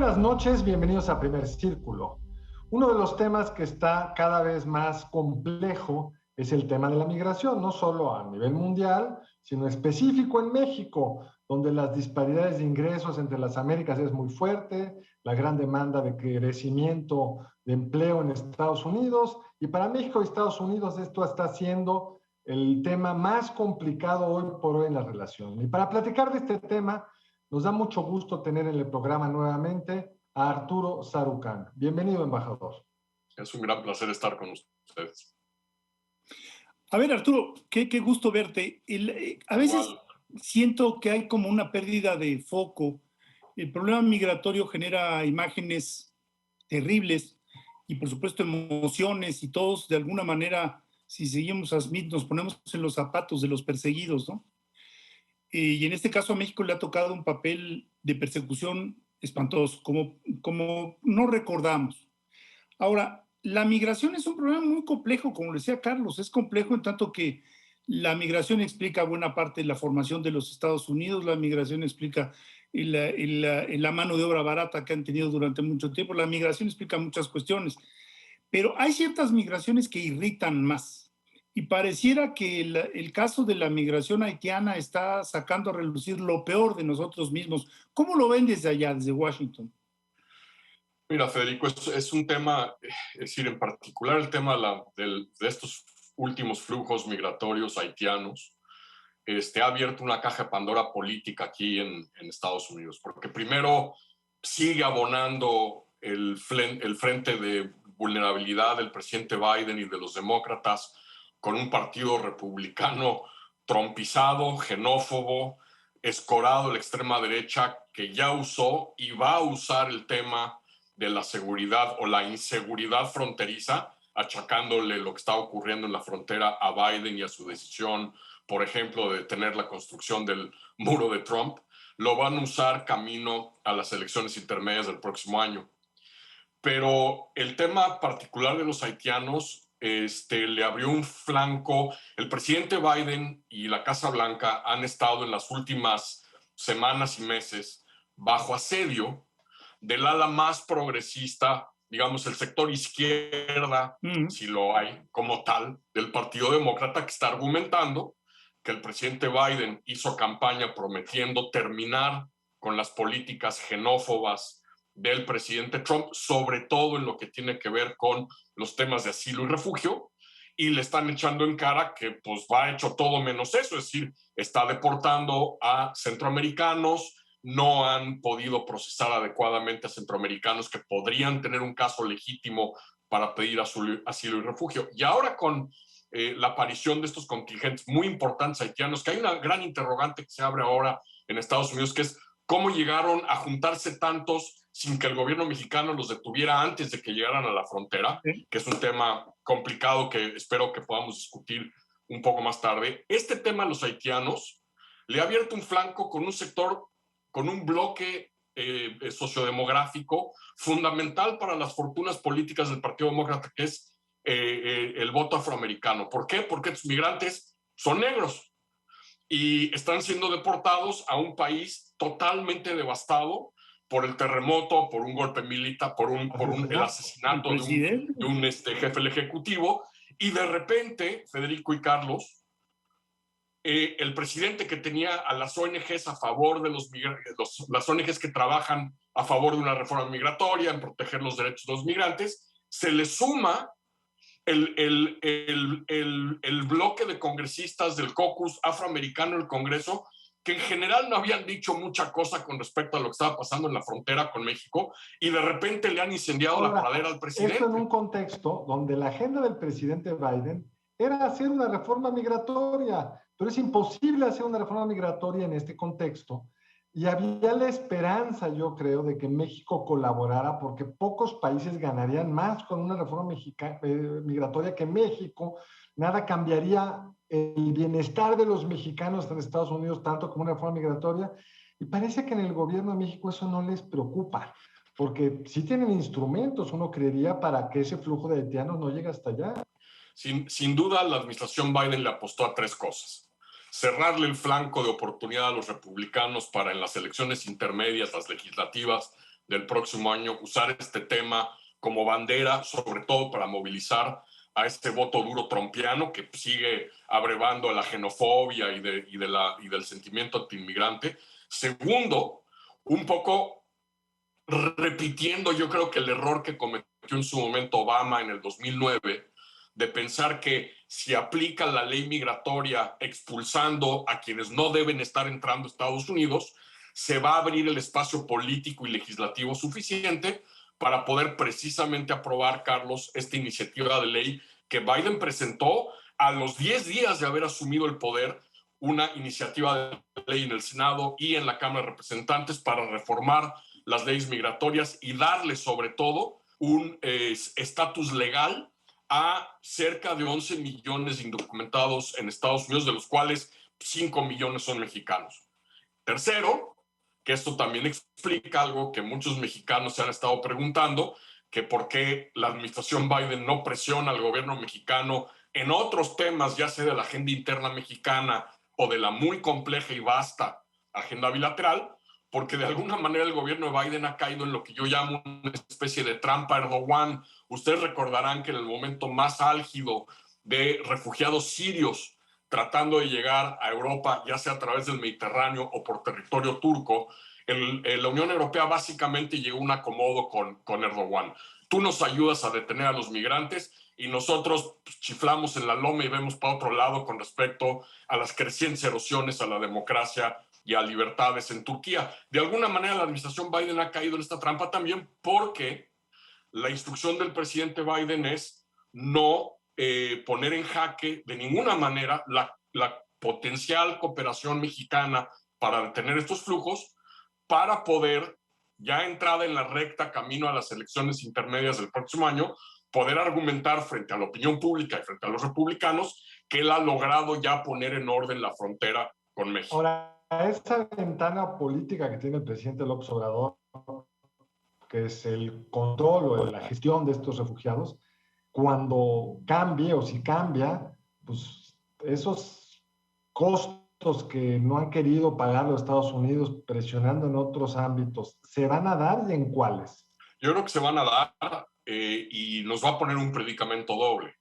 buenas noches, bienvenidos a Primer Círculo. Uno de los temas que está cada vez más complejo es el tema de la migración, no solo a nivel mundial, sino específico en México, donde las disparidades de ingresos entre las Américas es muy fuerte, la gran demanda de crecimiento de empleo en Estados Unidos, y para México y Estados Unidos esto está siendo el tema más complicado hoy por hoy en la relación. Y para platicar de este tema, nos da mucho gusto tener en el programa nuevamente a Arturo Sarucán. Bienvenido, embajador. Es un gran placer estar con ustedes. A ver, Arturo, qué gusto verte. A veces siento que hay como una pérdida de foco. El problema migratorio genera imágenes terribles y, por supuesto, emociones, y todos, de alguna manera, si seguimos a Smith, nos ponemos en los zapatos de los perseguidos, ¿no? Y en este caso a México le ha tocado un papel de persecución espantoso, como no recordamos. Ahora, la migración es un problema muy complejo, como decía Carlos, es complejo en tanto que la migración explica buena parte de la formación de los Estados Unidos, la migración explica la mano de obra barata que han tenido durante mucho tiempo, la migración explica muchas cuestiones, pero hay ciertas migraciones que irritan más. Y pareciera que el caso de la migración haitiana está sacando a relucir lo peor de nosotros mismos. ¿Cómo lo ven desde allá, desde Washington? Mira, Federico, es un tema, es decir, en particular el tema de estos últimos flujos migratorios haitianos, ha abierto una caja de Pandora política aquí en Estados Unidos, porque primero sigue abonando el frente de vulnerabilidad del presidente Biden y de los demócratas con un partido republicano trompizado, xenófobo, escorado a la extrema derecha, que ya usó y va a usar el tema de la seguridad o la inseguridad fronteriza, achacándole lo que está ocurriendo en la frontera a Biden y a su decisión, por ejemplo, de detener la construcción del muro de Trump. Lo van a usar camino a las elecciones intermedias del próximo año. Pero el tema particular de los haitianos le abrió un flanco. El presidente Biden y la Casa Blanca han estado en las últimas semanas y meses bajo asedio del ala más progresista, digamos, el sector izquierda, si lo hay como tal, del Partido Demócrata, que está argumentando que el presidente Biden hizo campaña prometiendo terminar con las políticas xenófobas del presidente Trump, sobre todo en lo que tiene que ver con los temas de asilo y refugio, y le están echando en cara que pues ha hecho todo menos eso, es decir, está deportando a centroamericanos, no han podido procesar adecuadamente a centroamericanos que podrían tener un caso legítimo para pedir asilo y refugio. Y ahora con la aparición de estos contingentes muy importantes haitianos, que hay una gran interrogante que se abre ahora en Estados Unidos, que es cómo llegaron a juntarse tantos sin que el gobierno mexicano los detuviera antes de que llegaran a la frontera, que es un tema complicado que espero que podamos discutir un poco más tarde. Este tema de los haitianos le ha abierto un flanco con un sector, con un bloque sociodemográfico fundamental para las fortunas políticas del Partido Demócrata, que es el voto afroamericano. ¿Por qué? Porque estos migrantes son negros y están siendo deportados a un país totalmente devastado por el terremoto, por un golpe militar, por el asesinato de un jefe del Ejecutivo, y de repente, Federico y Carlos, el presidente que tenía a las ONGs a favor de las ONGs que trabajan a favor de una reforma migratoria, en proteger los derechos de los migrantes, se le suma el bloque de congresistas del caucus afroamericano del Congreso, que en general no habían dicho mucha cosa con respecto a lo que estaba pasando en la frontera con México, y de repente le han incendiado la pradera al presidente. Esto en un contexto donde la agenda del presidente Biden era hacer una reforma migratoria, pero es imposible hacer una reforma migratoria en este contexto. Y había la esperanza, yo creo, de que México colaborara, porque pocos países ganarían más con una reforma migratoria que México. Nada cambiaría el bienestar de los mexicanos en Estados Unidos tanto como una reforma migratoria. Y parece que en el gobierno de México eso no les preocupa, porque sí tienen instrumentos, uno creería, para que ese flujo de haitianos no llegue hasta allá. Sin duda, la administración Biden le apostó a tres cosas: cerrarle el flanco de oportunidad a los republicanos para en las elecciones intermedias, las legislativas, del próximo año, usar este tema como bandera, sobre todo para movilizar a este voto duro trumpiano que sigue abrevando la xenofobia y del sentimiento antiinmigrante. Segundo, un poco repitiendo yo creo que el error que cometió en su momento Obama en el 2009, de pensar que si aplica la ley migratoria expulsando a quienes no deben estar entrando a Estados Unidos, se va a abrir el espacio político y legislativo suficiente para poder precisamente aprobar, Carlos, esta iniciativa de ley que Biden presentó a los 10 días de haber asumido el poder, una iniciativa de ley en el Senado y en la Cámara de Representantes para reformar las leyes migratorias y darle sobre todo un estatus legal a cerca de 11 millones de indocumentados en Estados Unidos, de los cuales 5 millones son mexicanos. Tercero, que esto también explica algo que muchos mexicanos se han estado preguntando, que por qué la administración Biden no presiona al gobierno mexicano en otros temas, ya sea de la agenda interna mexicana o de la muy compleja y vasta agenda bilateral, porque de alguna manera el gobierno de Biden ha caído en lo que yo llamo una especie de trampa Erdogan. Ustedes recordarán que en el momento más álgido de refugiados sirios tratando de llegar a Europa, ya sea a través del Mediterráneo o por territorio turco, la Unión Europea básicamente llegó a un acomodo con Erdogan. Tú nos ayudas a detener a los migrantes y nosotros chiflamos en la loma y vemos para otro lado con respecto a las crecientes erosiones a la democracia y a libertades en Turquía. De alguna manera la administración Biden ha caído en esta trampa también porque la instrucción del presidente Biden es no poner en jaque de ninguna manera la potencial cooperación mexicana para detener estos flujos, para poder, ya entrada en la recta camino a las elecciones intermedias del próximo año, poder argumentar frente a la opinión pública y frente a los republicanos que él ha logrado ya poner en orden la frontera con México. Ahora, esa ventana política que tiene el presidente López Obrador, que es el control o la gestión de estos refugiados, cuando cambie o si cambia, pues esos costos que no han querido pagar los Estados Unidos presionando en otros ámbitos, ¿se van a dar y en cuáles? Yo creo que se van a dar y nos va a poner un predicamento doble.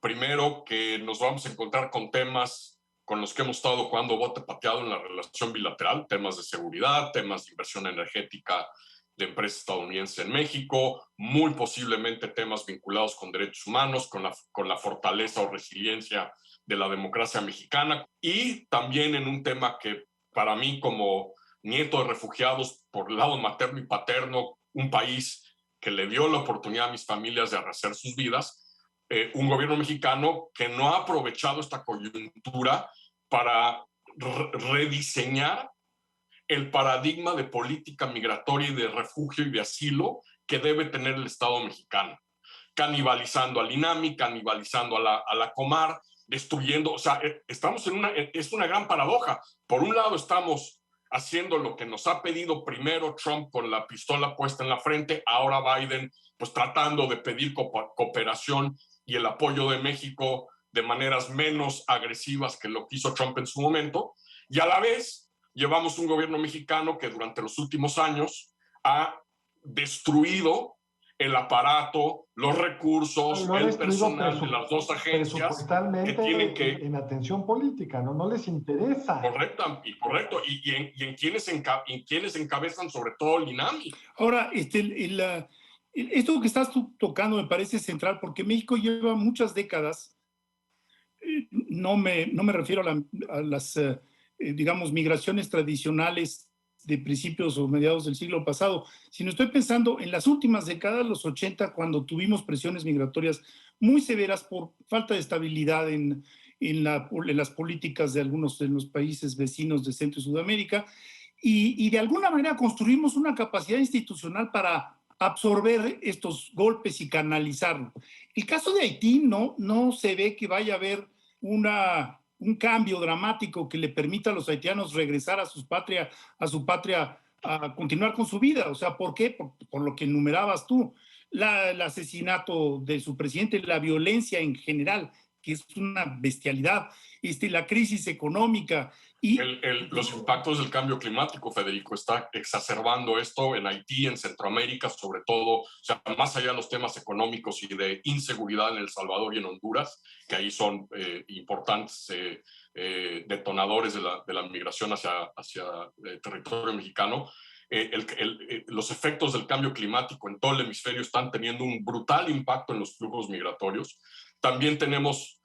Primero, que nos vamos a encontrar con temas con los que hemos estado jugando bote pateado en la relación bilateral, temas de seguridad, temas de inversión energética de empresas estadounidenses en México, muy posiblemente temas vinculados con derechos humanos, con la fortaleza o resiliencia de la democracia mexicana, y también en un tema que para mí como nieto de refugiados por el lado materno y paterno, un país que le dio la oportunidad a mis familias de rehacer sus vidas, un gobierno mexicano que no ha aprovechado esta coyuntura para rediseñar el paradigma de política migratoria y de refugio y de asilo que debe tener el Estado mexicano, canibalizando al INAMI, canibalizando a la Comar, destruyendo, o sea, estamos es una gran paradoja. Por un lado estamos haciendo lo que nos ha pedido primero Trump con la pistola puesta en la frente, ahora Biden pues tratando de pedir cooperación y el apoyo de México de maneras menos agresivas que lo que hizo Trump en su momento, y a la vez llevamos un gobierno mexicano que durante los últimos años ha destruido el aparato, los recursos, el personal de las dos agencias que tienen que... En atención política, ¿no? No les interesa. Correcto, y en quienes encabezan sobre todo el INAMI. Ahora, esto que estás tú tocando me parece central porque México lleva muchas décadas, no me refiero a las digamos, migraciones tradicionales de principios o mediados del siglo pasado, sino estoy pensando en las últimas décadas, los 80, cuando tuvimos presiones migratorias muy severas por falta de estabilidad en las políticas de algunos de los países vecinos de Centro y Sudamérica, y de alguna manera construimos una capacidad institucional para absorber estos golpes y canalizarlo. El caso de Haití no se ve que vaya a haber un cambio dramático que le permita a los haitianos regresar a su patria, a continuar con su vida. O sea, ¿por qué? Por lo que enumerabas tú, el asesinato de su presidente, la violencia en general, que es una bestialidad, la crisis económica. Y los impactos del cambio climático, Federico, está exacerbando esto en Haití, en Centroamérica, sobre todo, o sea, más allá de los temas económicos y de inseguridad en El Salvador y en Honduras, que ahí son importantes detonadores de la migración hacia territorio mexicano. Los efectos del cambio climático en todo el hemisferio están teniendo un brutal impacto en los flujos migratorios. También tenemos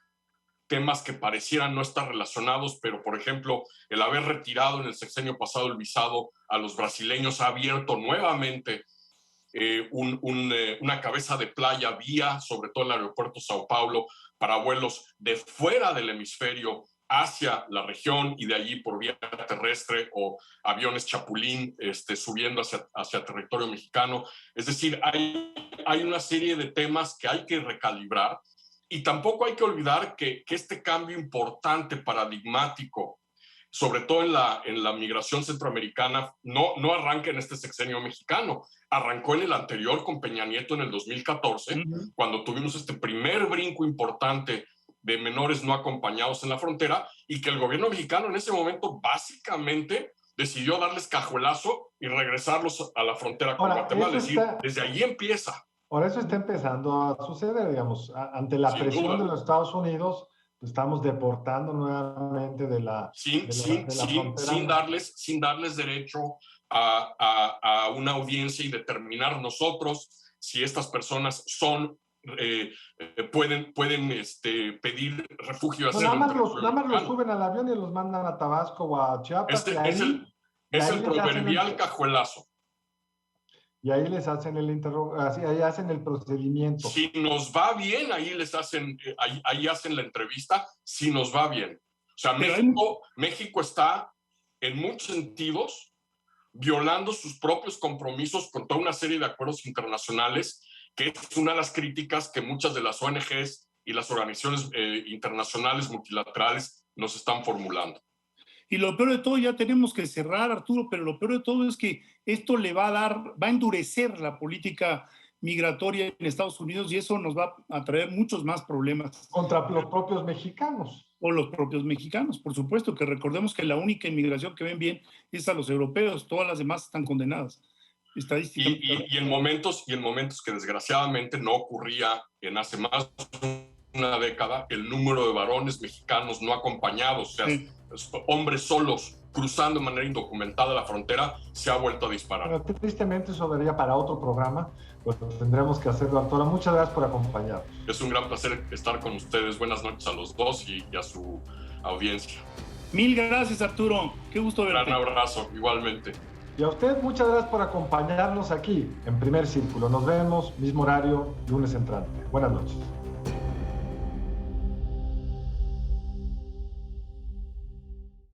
temas que parecieran no estar relacionados, pero por ejemplo, el haber retirado en el sexenio pasado el visado a los brasileños ha abierto nuevamente una cabeza de playa vía, sobre todo el aeropuerto Sao Paulo, para vuelos de fuera del hemisferio hacia la región y de allí por vía terrestre o aviones Chapulín subiendo hacia territorio mexicano. Es decir, hay una serie de temas que hay que recalibrar. Y tampoco hay que olvidar que este cambio importante, paradigmático, sobre todo en la migración centroamericana, no arranca en este sexenio mexicano, arrancó en el anterior con Peña Nieto en el 2014, cuando tuvimos este primer brinco importante de menores no acompañados en la frontera y que el gobierno mexicano en ese momento básicamente decidió darles cajuelazo y regresarlos a la frontera con Guatemala. Es decir, desde allí empieza. Ahora eso está empezando a suceder, digamos, ante la presión de los Estados Unidos, estamos deportando nuevamente de la frontera. Sin darles derecho a una audiencia y determinar nosotros si estas personas pueden pedir refugio. Nada más los suben al avión y los mandan a Tabasco o a Chiapas. Es el proverbial cajuelazo. Y ahí les hacen ahí hacen el procedimiento. Si nos va bien, ahí hacen la entrevista, si nos va bien. O sea, México está, en muchos sentidos, violando sus propios compromisos con toda una serie de acuerdos internacionales, que es una de las críticas que muchas de las ONGs y las organizaciones internacionales multilaterales nos están formulando. Y lo peor de todo, ya tenemos que cerrar, Arturo, pero lo peor de todo es que esto le va a endurecer la política migratoria en Estados Unidos y eso nos va a traer muchos más problemas. Contra los propios mexicanos. O los propios mexicanos, por supuesto, que recordemos que la única inmigración que ven bien es a los europeos, todas las demás están condenadas. Y en momentos que desgraciadamente no ocurría en hace más de una década, el número de varones mexicanos no acompañados, o sea, hombres solos cruzando de manera indocumentada la frontera, se ha vuelto a disparar. Pero tristemente eso daría para otro programa, pues tendremos que hacerlo, Arturo. Muchas gracias por acompañarnos. Es un gran placer estar con ustedes. Buenas noches a los dos y a su audiencia. Mil gracias, Arturo. Qué gusto verte. Un gran abrazo, igualmente. Y a usted, muchas gracias por acompañarnos aquí en Primer Círculo. Nos vemos, mismo horario, lunes entrante. Buenas noches.